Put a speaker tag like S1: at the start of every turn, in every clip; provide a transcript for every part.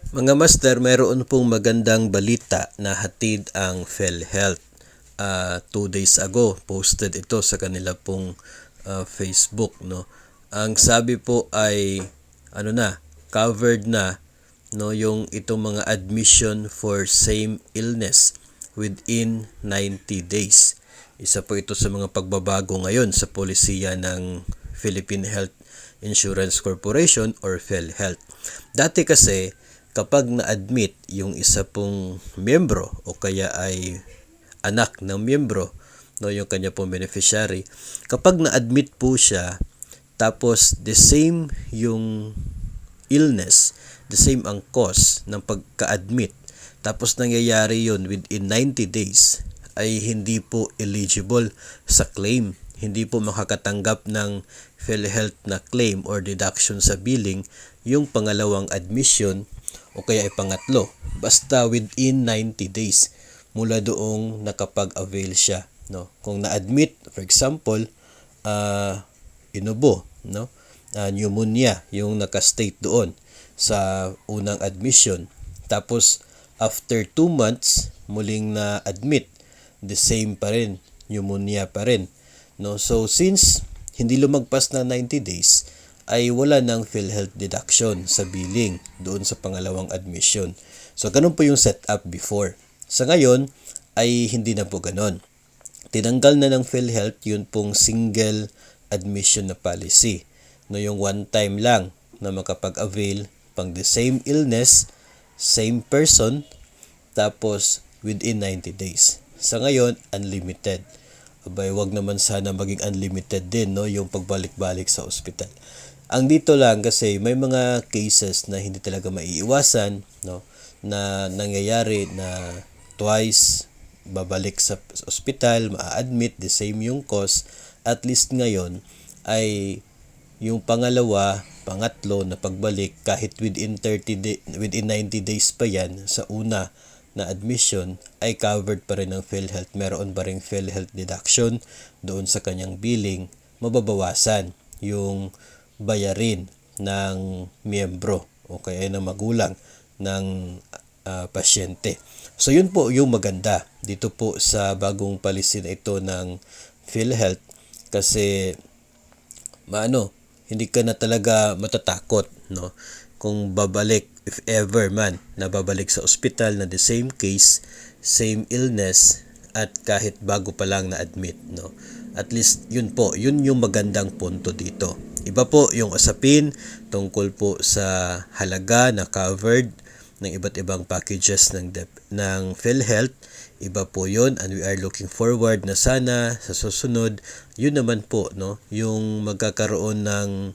S1: Mga master, mayroon pong magandang balita na hatid ang PhilHealth. 2 days ago, posted ito sa kanila pong Facebook. No? Ang sabi po ay covered na no, yung itong mga admission for same illness within 90 days. Isa po ito sa mga pagbabago ngayon sa polisiya ng Philippine Health Insurance Corporation or PhilHealth. Dati kasi kapag na-admit yung isa pong miyembro o kaya ay anak ng miyembro, no, yung kanya pong beneficiary, kapag na-admit po siya, tapos the same yung illness, the same ang cause ng pagka-admit, tapos nangyayari yun within 90 days, ay hindi po eligible sa claim. Hindi po makakatanggap ng PhilHealth na claim or deduction sa billing yung pangalawang admission o kaya ay pangatlo. Basta within 90 days mula doong nakapag-avail siya. No? Kung na-admit, for example, inubo, no? Pneumonia yung nakastate doon sa unang admission. Tapos, after 2 months, muling na-admit, the same pa rin, pneumonia pa rin. No? So, since hindi lumagpas na 90 days, ay wala ng PhilHealth deduction sa billing doon sa pangalawang admission. So, ganun po yung setup before. Sa ngayon, ay hindi na po ganun. Tinanggal na ng PhilHealth yun pong single admission na policy. No, yung one time lang na makapag-avail pang the same illness, same person, tapos within 90 days. Sa ngayon, unlimited. Abay, wag naman sana maging unlimited din, no, yung pagbalik-balik sa ospital. Ang dito lang kasi may mga cases na hindi talaga maiiwasan, no, na nangyayari na twice babalik sa ospital, ma-admit, the same yung cause. At least ngayon ay yung pangalawa, pangatlo na pagbalik kahit within 90 days pa yan sa una na admission ay covered pa rin ng PhilHealth. Meron pa ring PhilHealth deduction doon sa kanyang billing, mababawasan yung bayarin ng miyembro o kaya ng magulang ng pasyente. So yun po yung maganda dito po sa bagong policy na ito ng PhilHealth kasi hindi ka na talaga matatakot, no, kung babalik, if ever man na babalik sa ospital na the same case, same illness, at kahit bago pa lang na admit, no. At least yun yung magandang punto dito. Iba po yung usapin tungkol po sa halaga na covered ng iba't ibang packages ng PhilHealth. Iba po yun, and we are looking forward na sana sa susunod yun naman po, no, yung magkakaroon ng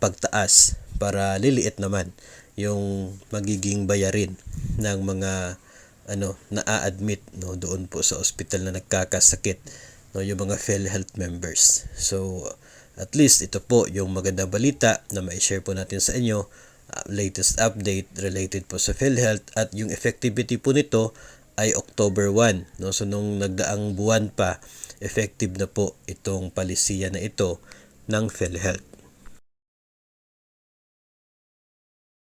S1: pagtaas para liliit naman yung magiging bayarin ng mga na-admit, no, doon po sa ospital na nagkakasakit, no, yung mga PhilHealth members. So at least ito po yung magandang balita na ma-share po natin sa inyo, latest update related po sa PhilHealth, at yung effectivity po nito ay October 1, no. So nung nagdaang buwan pa, effective na po itong palisiya na ito ng PhilHealth.